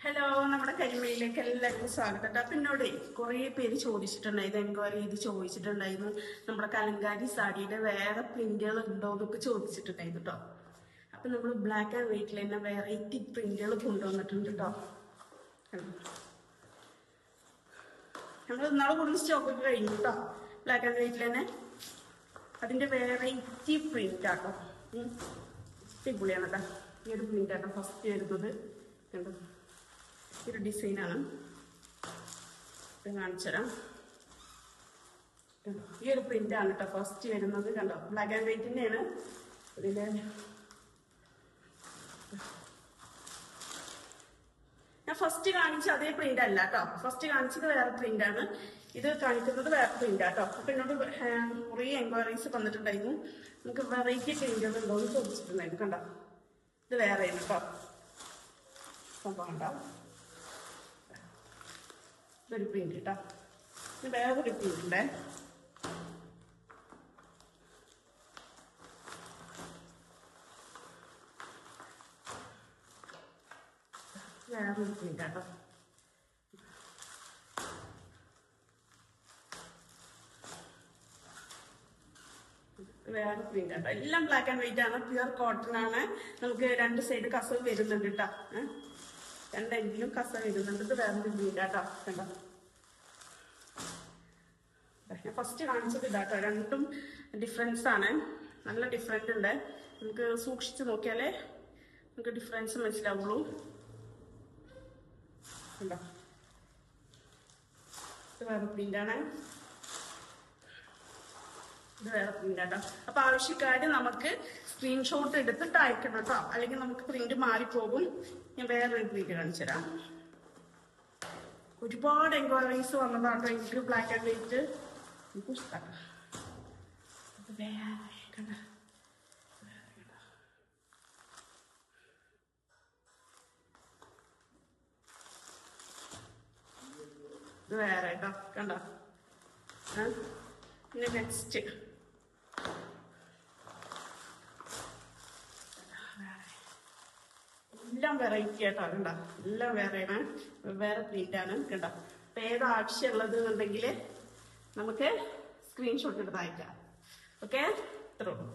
Hello, നമ്മുടെ കരിമയിലേക്ക് എല്ലാവർക്കും സ്വാഗതം. അപ്പൊ എന്നോട് കുറെ പേര് ചോദിച്ചിട്ടുണ്ടായിരുന്നു, എൻക്വയറി ചെയ്ത് ചോദിച്ചിട്ടുണ്ടായിരുന്നു നമ്മുടെ കലങ്കാരി സാരിയുടെ വേറെ പ്രിന്റുകൾ ഉണ്ടോ എന്നൊക്കെ ചോദിച്ചിട്ടുണ്ടായിരുന്നു കേട്ടോ. അപ്പൊ നമ്മൾ ബ്ലാക്ക് ആൻഡ് വൈറ്റിൽ തന്നെ വെറൈറ്റി പ്രിന്റുകൾ കൊണ്ടുവന്നിട്ടുണ്ട് കേട്ടോ. നമ്മൾ ഇന്നാളെ കൂടുതൽ സ്റ്റോക്കൊക്കെ കഴിഞ്ഞു കേട്ടോ. ബ്ലാക്ക് ആൻഡ് വൈറ്റിൽ തന്നെ അതിന്റെ വെറൈറ്റി പ്രിന്റ് ആട്ടോ. അടിപൊളിയാണ് കേട്ടോ. ഈ ഒരു പ്രിന്റ് ആട്ടോ ഫസ്റ്റ് വരുന്നത്. കണ്ടോ, ഒരു ഡിസൈനാണ്. കാണിച്ചു തരാം. ഈ ഒരു പ്രിന്റ് ആണ് കേട്ടോ ഫസ്റ്റ് വരുന്നത്. കണ്ടോ, ബ്ലാക്ക് ആൻഡ് വൈറ്റ് തന്നെയാണ്. ഇതില് ഞാൻ ഫസ്റ്റ് കാണിച്ച അതേ പ്രിന്റ് അല്ല കേട്ടോ. ഫസ്റ്റ് കാണിച്ചത് വേറെ പ്രിന്റ് ആണ്, ഇത് കാണിക്കുന്നത് വേറെ പ്രിന്റ് ആട്ടോ. അപ്പൊ എന്നോട് കുറേ എൻക്വയറീസ് വന്നിട്ടുണ്ടായിരുന്നു, നമുക്ക് വെറൈറ്റി പ്രിന്റുകൾ ഉണ്ടോ എന്ന് ചോദിച്ചിട്ടുണ്ടായിരുന്നു. കണ്ടോ, ഇത് വേറെയാണ് കേട്ടോ സംഭവം. ഉണ്ടാവും ഇതൊരു പ്രിന്റ് കേട്ടോ. ഇത് വേറൊരു പ്രിന്റ് ഉണ്ടേ. വേറൊരു പ്രിന്റ് കേട്ടോ. വേറെ പ്രിന്റ് കേട്ടോ. എല്ലാം ബ്ലാക്ക് ആൻഡ് വൈറ്റ് ആണ്, പ്യുവർ കോട്ടൺ ആണ്. നമുക്ക് രണ്ട് സൈഡ് കസവ് വരുന്നുണ്ട് കേട്ടോ. രണ്ടെങ്കിലും കസവ് വരുന്നുണ്ട്. ഇത് വേറൊരു പ്രിന്റ് കേട്ടോ. കണ്ടോ, ഞാൻ ഫസ്റ്റ് കാണിച്ചത് ഇതാട്ടോ. രണ്ടും ഡിഫറൻസ് ആണ്, നല്ല ഡിഫറൻറ്റ് ഉണ്ട്. നമുക്ക് സൂക്ഷിച്ച് നോക്കിയാലേ നമുക്ക് ഡിഫറൻസ് മനസ്സിലാവുള്ളൂ. കണ്ടോ, ഇത് വേറെ പ്രിന്റാണ്, ഇത് വേറെ പ്രിന്റ് ആട്ടോ. അപ്പൊ ആവശ്യക്കാര് നമുക്ക് സ്ക്രീൻഷോട്ട് എടുത്തിട്ട് അയക്കണം കേട്ടോ, അല്ലെങ്കിൽ നമുക്ക് പ്രിന്റ് മാറിപ്പോകും. ഞാൻ വേറൊരു പ്രിന്റ് കാണിച്ചു തരാം. ഒരുപാട് എൻക്വയറീസ് വന്നതാട്ടോ എനിക്ക് ബ്ലാക്ക് ആൻഡ് വൈറ്റ്. എനിക്ക് ഇഷ്ടമാണ്. ഇത് വേറെ കേട്ടോ. കണ്ടോ, പിന്നെ നെക്സ്റ്റ് എല്ലാം വെറൈറ്റി ആയിട്ടോ. കണ്ടോ, എല്ലാം വേറെയാണ്, വേറെ പ്രിന്റ് ആണ്. കണ്ടോ, അപ്പൊ ഏത് ആവശ്യമുള്ളത് എന്നുണ്ടെങ്കിൽ നമുക്ക് സ്ക്രീൻഷോട്ട് എടുത്ത് അയക്കാം. ഓക്കെ, ഇത്രേ ഉള്ളൂ.